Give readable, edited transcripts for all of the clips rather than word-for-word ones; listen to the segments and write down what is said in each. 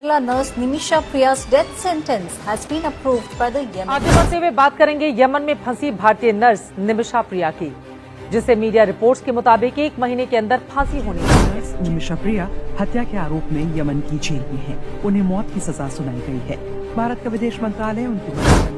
Nurse Nimisha Priya's death sentence has been approved by the Yemen. आगे बढ़ते हुए बात करेंगे यमन में फंसी भारतीय नर्स निमिषा प्रिया की, जिसे मीडिया रिपोर्ट्स के मुताबिक 1 महीने के अंदर फांसी होनी है। निमिषा प्रिया हत्या के आरोप में यमन की जेल में है। उन्हें मौत की सजा सुनाई गई है। भारत का विदेश मंत्रालय उनकी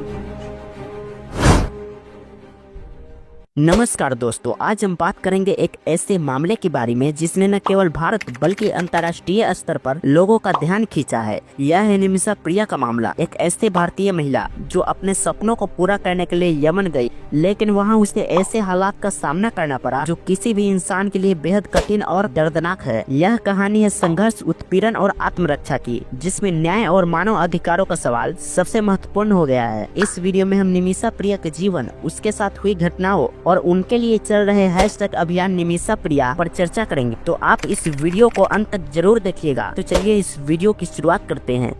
नमस्कार दोस्तों, आज हम बात करेंगे एक ऐसे मामले के बारे में जिसने न केवल भारत बल्कि अंतर्राष्ट्रीय स्तर पर लोगों का ध्यान खींचा है। यह है निमिषा प्रिया का मामला। एक ऐसे भारतीय महिला जो अपने सपनों को पूरा करने के लिए यमन गई, लेकिन वहां उसे ऐसे हालात का सामना करना पड़ा जो किसी भी इंसान के लिए बेहद कठिन और दर्दनाक है। यह कहानी है संघर्ष, उत्पीड़न और आत्मरक्षा की, जिसमें न्याय और मानव अधिकारों का सवाल सबसे महत्वपूर्ण हो गया है। इस वीडियो में हम निमिषा प्रिया के जीवन, उसके साथ हुई घटनाओं और उनके लिए चल रहे हैशटैग अभियान निमिषा प्रिया पर चर्चा करेंगे। तो आप इस वीडियो को अंत तक जरूर देखिएगा। तो चलिए इस वीडियो की शुरुआत करते हैं।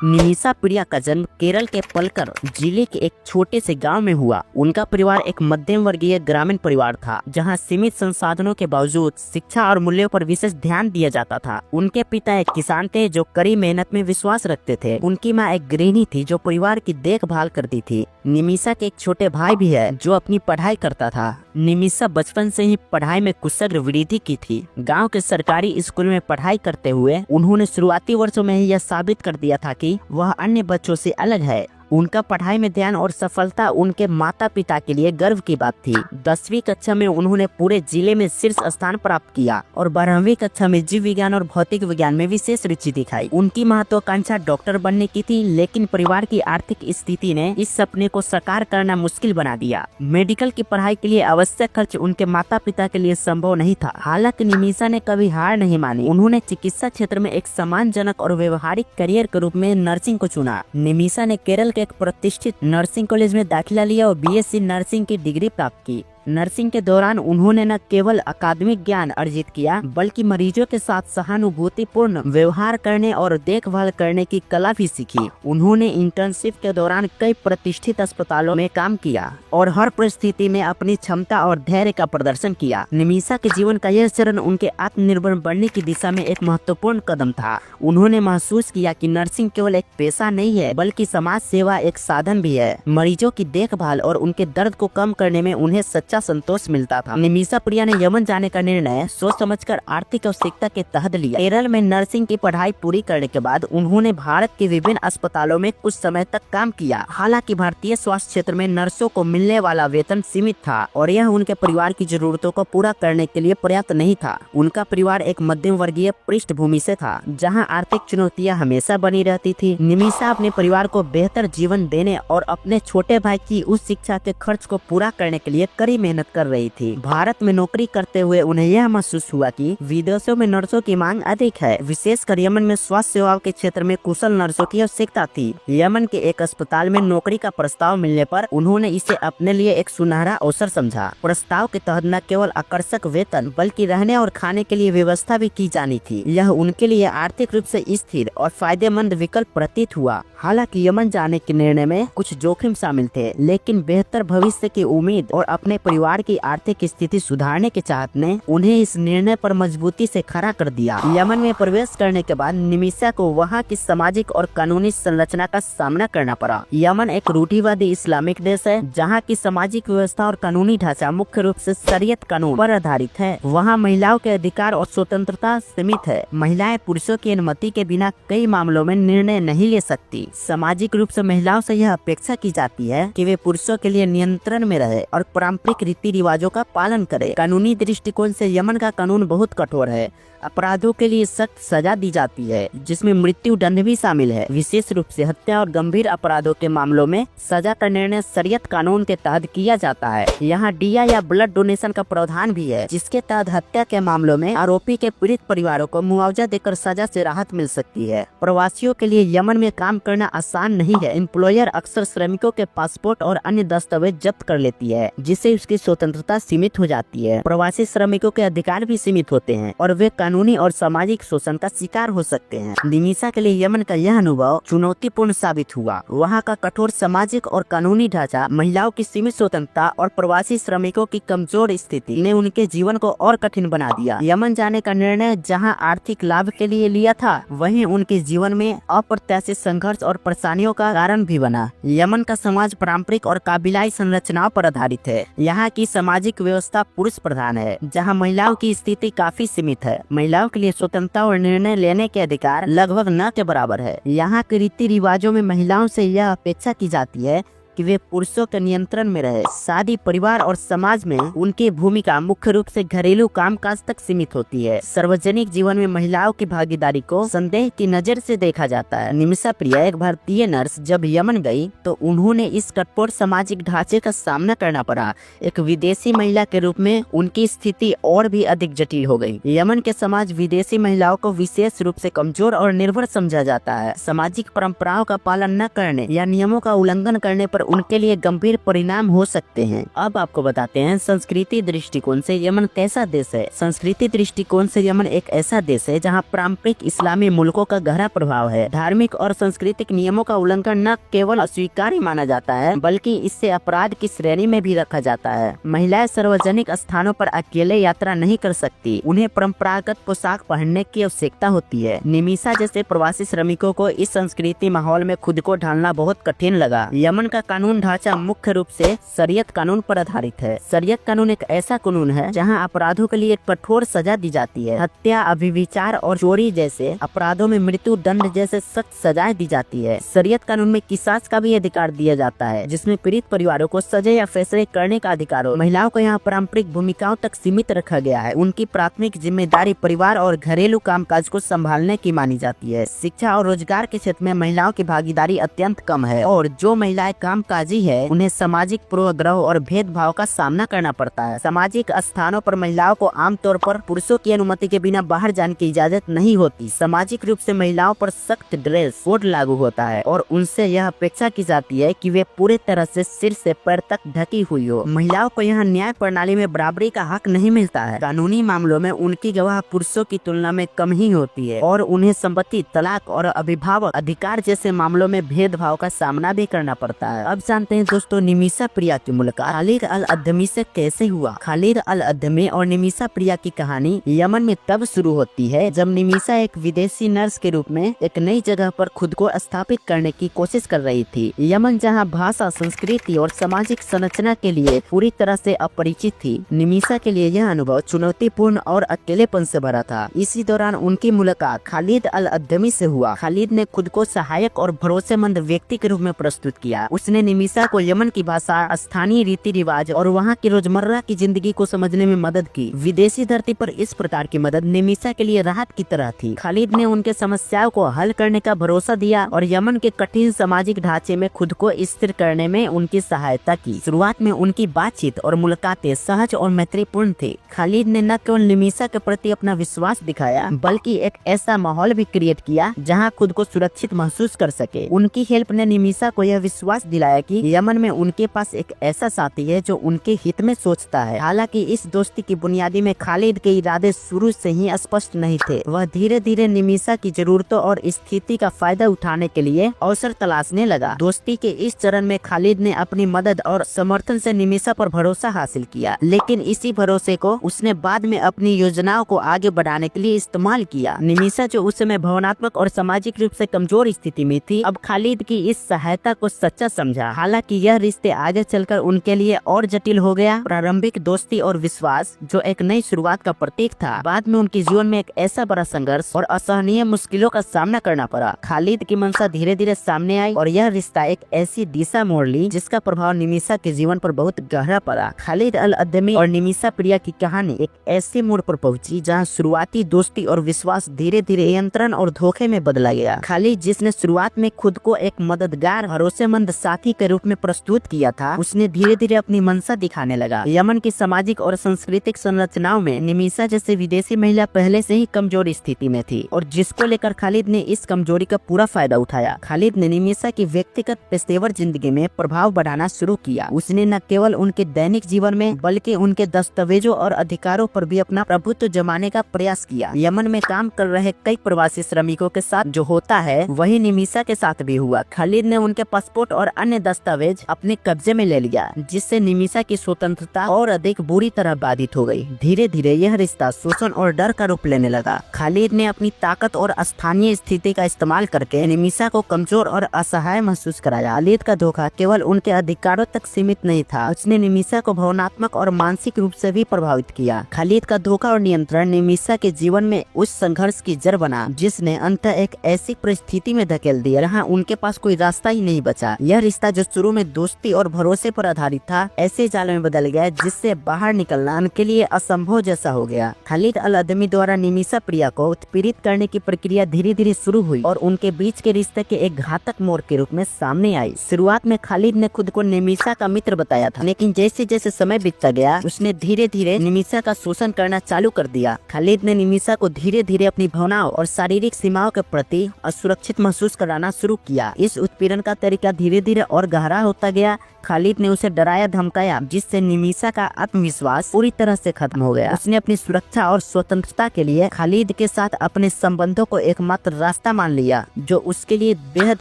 निमिषा प्रिया का जन्म केरल के पलक्कड़ जिले के एक छोटे से गांव में हुआ। उनका परिवार एक मध्यम वर्गीय ग्रामीण परिवार था, जहां सीमित संसाधनों के बावजूद शिक्षा और मूल्यों पर विशेष ध्यान दिया जाता था। उनके पिता एक किसान थे जो कड़ी मेहनत में विश्वास रखते थे। उनकी मां एक गृहिणी थी जो परिवार की देखभाल करती थी। निमिषा के एक छोटे भाई भी है जो अपनी पढ़ाई करता था। निमिषा बचपन से ही पढ़ाई में कुशल वृद्धि की थी। गांव के सरकारी स्कूल में पढ़ाई करते हुए उन्होंने शुरुआती वर्षों में ही यह साबित कर दिया था कि वह अन्य बच्चों से अलग है। उनका पढ़ाई में ध्यान और सफलता उनके माता पिता के लिए गर्व की बात थी। 10वीं कक्षा में उन्होंने पूरे जिले में शीर्ष स्थान प्राप्त किया और 12वीं कक्षा में जीव विज्ञान और भौतिक विज्ञान में विशेष रुचि दिखाई। उनकी महत्वाकांक्षा डॉक्टर बनने की थी, लेकिन परिवार की आर्थिक स्थिति ने इस सपने को साकार करना मुश्किल बना दिया। मेडिकल की पढ़ाई के लिए आवश्यक खर्च उनके माता पिता के लिए संभव नहीं था। हालांकि निमिषा ने कभी हार नहीं मानी। उन्होंने चिकित्सा क्षेत्र में एक सम्मानजनक और व्यवहारिक करियर के रूप में नर्सिंग को चुना। निमिषा ने केरल एक प्रतिष्ठित नर्सिंग कॉलेज में दाखिला लिया और बीएससी नर्सिंग की डिग्री प्राप्त की। नर्सिंग के दौरान उन्होंने न केवल अकादमिक ज्ञान अर्जित किया, बल्कि मरीजों के साथ सहानुभूतिपूर्ण व्यवहार करने और देखभाल करने की कला भी सीखी। उन्होंने इंटर्नशिप के दौरान कई प्रतिष्ठित अस्पतालों में काम किया और हर परिस्थिति में अपनी क्षमता और धैर्य का प्रदर्शन किया। निमिषा के जीवन का यह चरण उनके आत्मनिर्भर बनने की दिशा में एक महत्वपूर्ण कदम था। उन्होंने महसूस किया कि नर्सिंग केवल एक पेशा नहीं है, बल्कि समाज सेवा एक साधन भी है। मरीजों की देखभाल और उनके दर्द को कम करने में उन्हें सच्चा संतोष मिलता था। निमिषा प्रिया ने यमन जाने का निर्णय सोच समझकर आर्थिक आवश्यकता के तहत लिया। केरल में नर्सिंग की पढ़ाई पूरी करने के बाद उन्होंने भारत के विभिन्न अस्पतालों में कुछ समय तक काम किया। हालांकि भारतीय स्वास्थ्य क्षेत्र में नर्सों को मिलने वाला वेतन सीमित था और यह उनके परिवार की जरूरतों को पूरा करने के लिए पर्याप्त नहीं था। उनका परिवार एक मध्यम वर्गीय पृष्ठभूमि से था, जहाँ आर्थिक चुनौतियाँ हमेशा बनी रहती थी। निमिषा अपने परिवार को बेहतर जीवन देने और अपने छोटे भाई की उस शिक्षा के खर्च को पूरा करने के लिए कड़ी मेहनत कर रही थी। भारत में नौकरी करते हुए उन्हें यह महसूस हुआ कि विदेशों में नर्सों की मांग अधिक है, विशेषकर यमन में स्वास्थ्य सेवाओं के क्षेत्र में कुशल नर्सों की आवश्यकता थी। यमन के एक अस्पताल में नौकरी का प्रस्ताव मिलने पर उन्होंने इसे अपने लिए एक सुनहरा अवसर समझा। प्रस्ताव के तहत न केवल आकर्षक वेतन, बल्कि रहने और खाने के लिए व्यवस्था भी की जानी थी। यह उनके लिए आर्थिक रूप से स्थिर और फायदेमंद विकल्प प्रतीत हुआ। हालांकि यमन जाने के निर्णय में कुछ जोखिम शामिल थे, लेकिन बेहतर भविष्य की उम्मीद और अपने परिवार की आर्थिक स्थिति सुधारने के चाहत ने उन्हें इस निर्णय पर मजबूती से खड़ा कर दिया। यमन में प्रवेश करने के बाद निमिषा को वहां की सामाजिक और कानूनी संरचना का सामना करना पड़ा। यमन एक रूढ़िवादी इस्लामिक देश है, जहां की सामाजिक व्यवस्था और कानूनी ढांचा मुख्य रूप से शरीयत कानून पर आधारित है। वहां महिलाओं के अधिकार और स्वतंत्रता सीमित है। महिलाएं पुरुषों की अनुमति के बिना कई मामलों में निर्णय नहीं ले सकती। सामाजिक रूप से महिलाओं से यह अपेक्षा की जाती है कि वे पुरुषों के लिए नियंत्रण में रहे और पारंपरिक रीति रिवाजों का पालन करे। कानूनी दृष्टिकोण से यमन का कानून बहुत कठोर है। अपराधों के लिए सख्त सजा दी जाती है, जिसमें मृत्यु दंड भी शामिल है। विशेष रूप से हत्या और गंभीर अपराधों के मामलों में सजा का निर्णय शरीयत कानून के तहत किया जाता है। यहाँ डिया या ब्लड डोनेशन का प्रावधान भी है, जिसके तहत हत्या के मामलों में आरोपी के पीड़ित परिवारों को मुआवजा देकर सजा से राहत मिल सकती है। प्रवासियों के लिए यमन में काम करना आसान नहीं है। एम्प्लॉयर अक्सर श्रमिकों के पासपोर्ट और अन्य दस्तावेज जब्त कर लेती है, जिससे उनकी स्वतंत्रता सीमित हो जाती है। प्रवासी श्रमिकों के अधिकार भी सीमित होते हैं और वे कानूनी और सामाजिक शोषण का शिकार हो सकते हैं। निमिषा के लिए यमन का यह अनुभव चुनौतीपूर्ण साबित हुआ। वहाँ का कठोर सामाजिक और कानूनी ढांचा, महिलाओं की सीमित स्वतंत्रता और प्रवासी श्रमिकों की कमजोर स्थिति ने उनके जीवन को और कठिन बना दिया। यमन जाने का निर्णय जहाँ आर्थिक लाभ के लिए लिया था, वहीं उनके जीवन में अप्रत्याशित संघर्ष और परेशानियों का कारण भी बना। यमन का समाज पारंपरिक और काबिलाई संरचनाओं पर आधारित है। यहाँ की सामाजिक व्यवस्था पुरुष प्रधान है, जहाँ महिलाओं की स्थिति काफी सीमित है। महिलाओं के लिए स्वतंत्रता और निर्णय लेने के अधिकार लगभग न के बराबर है। यहाँ के रीति रिवाजों में महिलाओं से यह अपेक्षा की जाती है कि वे पुरुषों के नियंत्रण में रहे। शादी, परिवार और समाज में उनकी भूमिका मुख्य रूप से घरेलू कामकाज तक सीमित होती है। सार्वजनिक जीवन में महिलाओं की भागीदारी को संदेह की नजर से देखा जाता है। निमिषा प्रिया, एक भारतीय नर्स, जब यमन गई तो उन्होंने इस कठोर सामाजिक ढांचे का सामना करना पड़ा। एक विदेशी महिला के रूप में उनकी स्थिति और भी अधिक जटिल हो गई। यमन के समाज विदेशी महिलाओं को विशेष रूप से कमजोर और निर्भर समझा जाता है। सामाजिक परंपराओं का पालन न करने या नियमों का उल्लंघन करने पर उनके लिए गंभीर परिणाम हो सकते हैं। अब आपको बताते हैं संस्कृति दृष्टिकोण से यमन कैसा देश है। संस्कृति दृष्टिकोण से यमन एक ऐसा देश है जहां पारंपरिक इस्लामी मुल्कों का गहरा प्रभाव है। धार्मिक और सांस्कृतिक नियमों का उल्लंघन न केवल अस्वीकार्य माना जाता है, बल्कि इससे अपराध की श्रेणी में भी रखा जाता है। महिलाएं सार्वजनिक स्थानों पर अकेले यात्रा नहीं कर सकती। उन्हें परंपरागत पोशाक पहनने की आवश्यकता होती है। निमिषा जैसे प्रवासी श्रमिकों को इस संस्कृति माहौल में खुद को ढालना बहुत कठिन लगा। यमन का कानून ढांचा मुख्य रूप से शरीयत कानून पर आधारित है। शरीयत कानून एक ऐसा कानून है जहां अपराधों के लिए कठोर सजा दी जाती है। हत्या, अभिविचार और चोरी जैसे अपराधों में मृत्यु दंड जैसे सख्त सजाएं दी जाती है। शरीयत कानून में किसास का भी अधिकार दिया जाता है, जिसमें पीड़ित परिवारों को सजा या फैसले करने का अधिकार हो। महिलाओं को यहाँ पारंपरिक भूमिकाओं तक सीमित रखा गया है। उनकी प्राथमिक जिम्मेदारी परिवार और घरेलू कामकाज को संभालने की मानी जाती है। शिक्षा और रोजगार के क्षेत्र में महिलाओं की भागीदारी अत्यंत कम है और जो महिलाएं कामकाजी है उन्हें सामाजिक पूर्वाग्रह और भेदभाव का सामना करना पड़ता है। सामाजिक स्थानों पर महिलाओं को आमतौर पर पुरुषों की अनुमति के बिना बाहर जाने की इजाजत नहीं होती। सामाजिक रूप से महिलाओं पर सख्त ड्रेस कोड लागू होता है और उनसे यह अपेक्षा की जाती है कि वे पूरे तरह से सिर से पैर तक ढकी हुई हो। महिलाओं को यहाँ न्याय प्रणाली में बराबरी का हक नहीं मिलता है। कानूनी मामलों में उनकी गवाह पुरुषों की तुलना में कम ही होती है और उन्हें संपत्ति, तलाक और अभिभावक अधिकार जैसे मामलों में भेदभाव का सामना भी करना पड़ता है। अब जानते हैं दोस्तों निमिषा प्रिया की मुलाकात खालिद अल अदमी से कैसे हुआ। खालिद अल अदमी और निमिषा प्रिया की कहानी यमन में तब शुरू होती है जब निमिषा एक विदेशी नर्स के रूप में एक नई जगह पर खुद को स्थापित करने की कोशिश कर रही थी। यमन जहां भाषा, संस्कृति और सामाजिक संरचना के लिए पूरी तरह से अपरिचित थी, निमिषा के लिए यह अनुभव चुनौतीपूर्ण और अकेलेपन से भरा था। इसी दौरान उनकी मुलाकात खालिद अल अदमी से हुआ। खालिद ने खुद को सहायक और भरोसेमंद व्यक्ति के रूप में प्रस्तुत किया। उसने निमिषा को यमन की भाषा, स्थानीय रीति रिवाज और वहाँ की रोजमर्रा की जिंदगी को समझने में मदद की। विदेशी धरती पर इस प्रकार की मदद निमिषा के लिए राहत की तरह थी। खालिद ने उनके समस्याओं को हल करने का भरोसा दिया और यमन के कठिन सामाजिक ढांचे में खुद को स्थिर करने में उनकी सहायता की। शुरुआत में उनकी बातचीत और मुलाकातें सहज और मैत्रीपूर्ण थी। खालिद ने न केवल निमिषा के प्रति अपना विश्वास दिखाया, बल्कि एक ऐसा माहौल भी क्रिएट किया जहाँ खुद को सुरक्षित महसूस कर सके। उनकी हेल्प ने निमिषा को यह विश्वास दिलाया कि यमन में उनके पास एक ऐसा साथी है जो उनके हित में सोचता है। हालांकि इस दोस्ती की बुनियादी में खालिद के इरादे शुरू से ही स्पष्ट नहीं थे। वह धीरे धीरे निमिषा की जरूरतों और स्थिति का फायदा उठाने के लिए अवसर तलाशने लगा। दोस्ती के इस चरण में खालिद ने अपनी मदद और समर्थन से निमिषा पर भरोसा हासिल किया, लेकिन इसी भरोसे को उसने बाद में अपनी योजनाओं को आगे बढ़ाने के लिए इस्तेमाल किया। निमिषा जो उस समय भावनात्मक और सामाजिक रूप से कमजोर स्थिति में थी, अब खालिद की इस सहायता को सच्चा समझा। हालांकि यह रिश्ते आगे चलकर उनके लिए और जटिल हो गया। प्रारंभिक दोस्ती और विश्वास जो एक नई शुरुआत का प्रतीक था, बाद में उनके जीवन में एक ऐसा बड़ा संघर्ष और असहनीय मुश्किलों का सामना करना पड़ा। खालिद की मंशा धीरे धीरे सामने आई और यह रिश्ता एक ऐसी दिशा मोड़ ली जिसका प्रभाव निमिषा के जीवन पर बहुत गहरा पड़ा। खालिद अल अदमी और निमिषा प्रिया की कहानी एक ऐसे मोड़ पर पहुंची जहां शुरुआती दोस्ती और विश्वास धीरे धीरे नियंत्रण और धोखे में बदला गया। खालिद जिसने शुरुआत में खुद को एक मददगार, भरोसेमंद साथी लड़की के रूप में प्रस्तुत किया था, उसने धीरे धीरे अपनी मंशा दिखाने लगा। यमन की सामाजिक और सांस्कृतिक संरचनाओं में निमिषा जैसे विदेशी महिला पहले से ही कमजोर स्थिति में थी और जिसको लेकर खालिद ने इस कमजोरी का पूरा फायदा उठाया। खालिद ने निमिषा की व्यक्तिगत पेशेवर जिंदगी में प्रभाव बढ़ाना शुरू किया। उसने न केवल उनके दैनिक जीवन में बल्कि उनके दस्तावेजों और अधिकारों पर भी अपना प्रभुत्व जमाने का प्रयास किया। यमन में काम कर रहे कई प्रवासी श्रमिकों के साथ जो होता है वही निमिषा के साथ भी हुआ। खालिद ने उनके पासपोर्ट और अन्य दस्तावेज अपने कब्जे में ले लिया, जिससे निमिषा की स्वतंत्रता और अधिक बुरी तरह बाधित हो गई। धीरे धीरे यह रिश्ता शोषण और डर का रूप लेने लगा। खालिद ने अपनी ताकत और स्थानीय स्थिति का इस्तेमाल करके निमिषा को कमजोर और असहाय महसूस कराया। खालिद का धोखा केवल उनके अधिकारों तक सीमित नहीं था, उसने निमिषा को भावनात्मक और मानसिक रूप से भी प्रभावित किया। खालिद का धोखा और नियंत्रण निमिषा के जीवन में उस संघर्ष की जड़ बना जिसने अंततः एक ऐसी परिस्थिति में धकेल दिया जहाँ उनके पास कोई रास्ता ही नहीं बचा। यह रिश्ता जो शुरू में दोस्ती और भरोसे पर आधारित था, ऐसे जाल में बदल गया जिससे बाहर निकलना उनके लिए असंभव जैसा हो गया। खालिद अल अदमी द्वारा निमिषा प्रिया को उत्पीड़ित करने की प्रक्रिया धीरे धीरे शुरू हुई और उनके बीच के रिश्ते के एक घातक मोड़ के रूप में सामने आई। शुरुआत में खालिद ने खुद को निमिषा का मित्र बताया था, लेकिन जैसे जैसे समय बीतता गया उसने धीरे धीरे निमिषा का शोषण करना चालू कर दिया। खालिद ने निमिषा को धीरे धीरे अपनी भावनाओं और शारीरिक सीमाओं के प्रति असुरक्षित महसूस कराना शुरू किया। इस उत्पीड़न का तरीका धीरे धीरे और गहरा होता गया। खालिद ने उसे डराया धमकाया, जिससे निमिषा का आत्मविश्वास पूरी तरह से खत्म हो गया। उसने अपनी सुरक्षा और स्वतंत्रता के लिए खालिद के साथ अपने संबंधों को एकमात्र रास्ता मान लिया, जो उसके लिए बेहद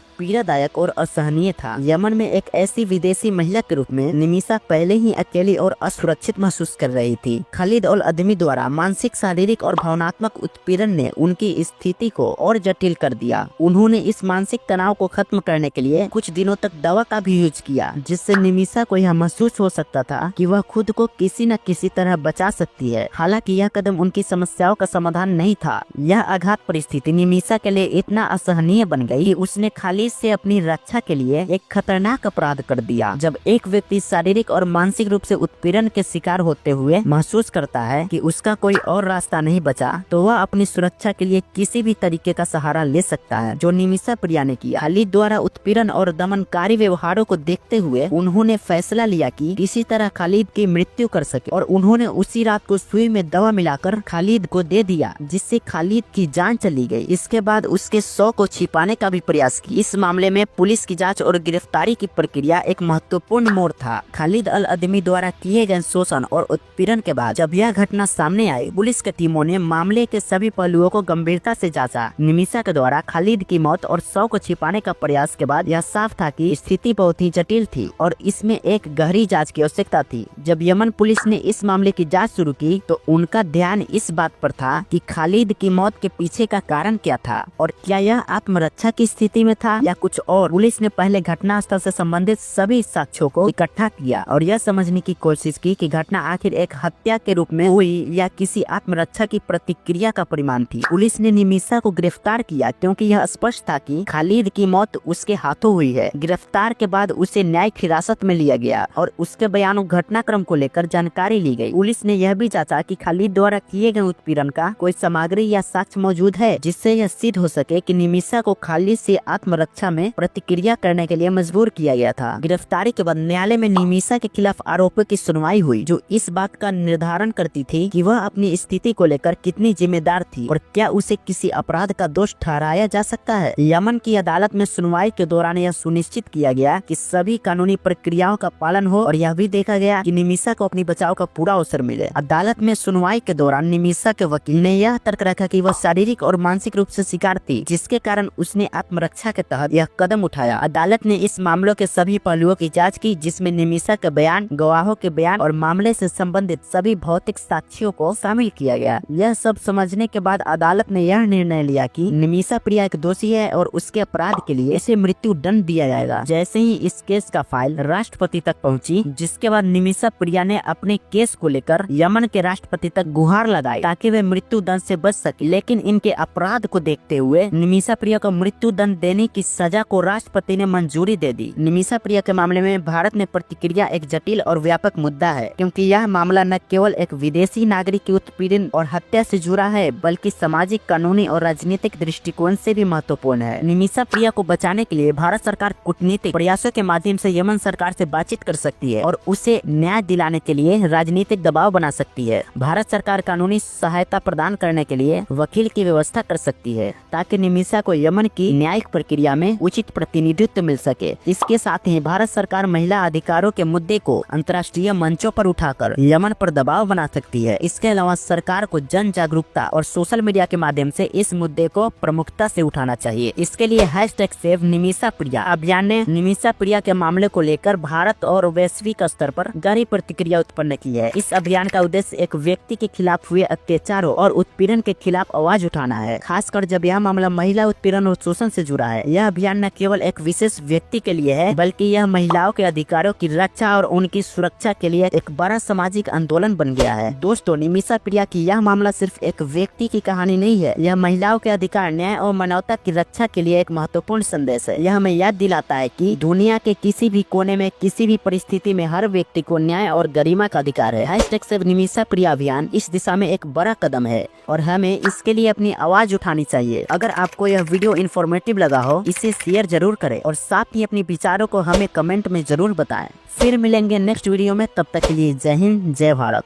पीड़ादायक और असहनीय था। यमन में एक ऐसी विदेशी महिला के रूप में निमिषा पहले ही अकेली और असुरक्षित महसूस कर रही थी। खालिद अल अदमी द्वारा मानसिक, शारीरिक और भावनात्मक उत्पीड़न ने उनकी स्थिति को और जटिल कर दिया। उन्होंने इस मानसिक तनाव को खत्म करने के लिए कुछ दिनों तक दवा का भी यूज किया, जिससे निमिषा को यह महसूस हो सकता था कि वह खुद को किसी न किसी तरह बचा सकती है। हालांकि यह कदम उनकी समस्याओं का समाधान नहीं था। यह आघात परिस्थिति निमिषा के लिए इतना असहनीय बन गई कि उसने खालिद से अपनी रक्षा के लिए एक खतरनाक अपराध कर दिया। जब एक व्यक्ति शारीरिक और मानसिक रूप से उत्पीड़न के शिकार होते हुए महसूस करता है कि उसका कोई और रास्ता नहीं बचा, तो वह अपनी सुरक्षा के लिए किसी भी तरीके का सहारा ले सकता है, जो निमिषा प्रिया ने किया। खालिद द्वारा उत्पीड़न और दमनकारी व्यवहारों को देखते हुए उन्होंने फैसला लिया कि किसी तरह खालिद की मृत्यु कर सके और उन्होंने उसी रात को सुई में दवा मिलाकर खालिद को दे दिया, जिससे खालिद की जान चली गई। इसके बाद उसके शव को छिपाने का भी प्रयास किया। इस मामले में पुलिस की जांच और गिरफ्तारी की प्रक्रिया एक महत्वपूर्ण मोड़ था। खालिद अल अदमी द्वारा किए गए शोषण और उत्पीड़न के बाद जब यह घटना सामने आई, पुलिस की टीमों ने मामले के सभी पहलुओं को गंभीरता से जांचा। निमिषा के द्वारा खालिद की मौत और शव को छिपाने का प्रयास के बाद यह साफ था कि स्थिति बहुत ही जटिल थी और इसमें एक गहरी जांच की आवश्यकता थी। जब यमन पुलिस ने इस मामले की जांच शुरू की तो उनका ध्यान इस बात पर था कि खालिद की मौत के पीछे का कारण क्या था और क्या यह आत्मरक्षा की स्थिति में था या कुछ और। पुलिस ने पहले घटनास्थल से संबंधित सभी साक्ष्यों को इकट्ठा किया और यह समझने की कोशिश की कि घटना आखिर एक हत्या के रूप में हुई या किसी आत्मरक्षा की प्रतिक्रिया का परिणाम थी। पुलिस ने निमिषा को गिरफ्तार किया क्योंकि यह स्पष्ट था कि खालिद की मौत उसके हाथों हुई है। गिरफ्तार के बाद उसे न्यायिक हिरासत में लिया गया और उसके बयानों घटनाक्रम को लेकर जानकारी ली गई। पुलिस ने यह भी जांचा कि खालिद द्वारा किए गए उत्पीड़न का कोई सामग्री या साक्ष्य मौजूद है जिससे यह सिद्ध हो सके कि निमिषा को खालिद से आत्मरक्षा में प्रतिक्रिया करने के लिए मजबूर किया गया था। गिरफ्तारी के बाद न्यायालय में निमिषा के खिलाफ आरोपों की सुनवाई हुई, जो इस बात का निर्धारण करती थी कि वह अपनी स्थिति को लेकर कितनी जिम्मेदार थी और क्या उसे किसी अपराध का दोष ठहराया जा सकता है। यमन की अदालत में सुनवाई के दौरान यह सुनिश्चित किया गया कि सभी कानूनी प्रक्रियाओं का पालन हो और यह भी देखा गया कि निमिषा को अपनी बचाव का पूरा अवसर मिले। अदालत में सुनवाई के दौरान निमिषा के वकील ने यह तर्क रखा कि वह शारीरिक और मानसिक रूप से शिकार थी, जिसके कारण उसने आत्मरक्षा के तहत यह कदम उठाया। अदालत ने इस मामलों के सभी पहलुओं की जांच की, जिसमें निमिषा के बयान, गवाहों के बयान और मामले से संबंधित सभी भौतिक साक्ष्यों को शामिल किया गया। यह सब समझने के बाद अदालत ने यह निर्णय लिया कि निमिषा प्रिया एक दोषी है और उसके अपराध के लिए इसे मृत्यु दंड दिया जाएगा। जैसे ही इस केस का फाइल राष्ट्रपति तक पहुंची, जिसके बाद निमिषा प्रिया ने अपने केस को लेकर यमन के राष्ट्रपति तक गुहार लगाई ताकि वे मृत्यु दंड से बच सके। लेकिन इनके अपराध को देखते हुए निमिषा प्रिया को मृत्यु दंड देने की सजा को राष्ट्रपति ने मंजूरी दे दी। निमिषा प्रिया के मामले में भारत में प्रतिक्रिया एक जटिल और व्यापक मुद्दा है, क्योंकि यह मामला न केवल एक विदेशी नागरिक की उत्पीड़न और हत्या से जुड़ा है, बल्कि सामाजिक, कानूनी और राजनीतिक दृष्टिकोण से भी महत्वपूर्ण है। निमिषा प्रिया को बचाने के लिए भारत सरकार कूटनीतिक, प्रयासों के माध्यम से यमन सरकार से बातचीत कर सकती है और उसे न्याय दिलाने के लिए राजनीतिक दबाव बना सकती है। भारत सरकार कानूनी सहायता प्रदान करने के लिए वकील की व्यवस्था कर सकती है ताकि निमिषा को यमन की न्यायिक प्रक्रिया में उचित प्रतिनिधित्व मिल सके। इसके साथ ही भारत सरकार महिला अधिकारों के मुद्दे को अंतर्राष्ट्रीय मंचों पर उठाकर यमन पर दबाव बना सकती है। इसके अलावा सरकार को जन जागरूकता और सोशल मीडिया के माध्यम से इस मुद्दे को प्रमुखता से उठाना चाहिए। इसके लिए #SaveNimishaPriya अभियान ने निमिषा प्रिया के मामले को लेकर भारत और वैश्विक स्तर पर गहरी प्रतिक्रिया उत्पन्न की है। इस अभियान का उद्देश्य एक व्यक्ति के खिलाफ हुए अत्याचारों और उत्पीड़न के खिलाफ आवाज उठाना है, खासकर जब यह मामला महिला उत्पीड़न और शोषण से जुड़ा है। यह अभियान न केवल एक विशेष व्यक्ति के लिए है बल्कि यह महिलाओं के अधिकारों की रक्षा और उनकी सुरक्षा के लिए एक बड़ा सामाजिक आंदोलन बन गया है। दोस्तों, निमिषा प्रिया की यह मामला सिर्फ एक व्यक्ति की कहानी नहीं है, यह महिलाओं के अधिकार, न्याय और मानवता की रक्षा के लिए एक महत्वपूर्ण संदेश है। यह हमें याद दिलाता है कि दुनिया के किसी भी कोने में किसी भी परिस्थिति में हर व्यक्ति को न्याय और गरिमा का अधिकार है। #SaveNimishaPriya अभियान इस दिशा में एक बड़ा कदम है और हमें इसके लिए अपनी आवाज उठानी चाहिए। अगर आपको यह वीडियो इन्फॉर्मेटिव लगा हो, इसे शेयर जरूर करें और साथ ही अपने विचारों को हमें कमेंट में जरूर बताएं। फिर मिलेंगे नेक्स्ट वीडियो में, तब तक के लिए जय हिंद, जय भारत।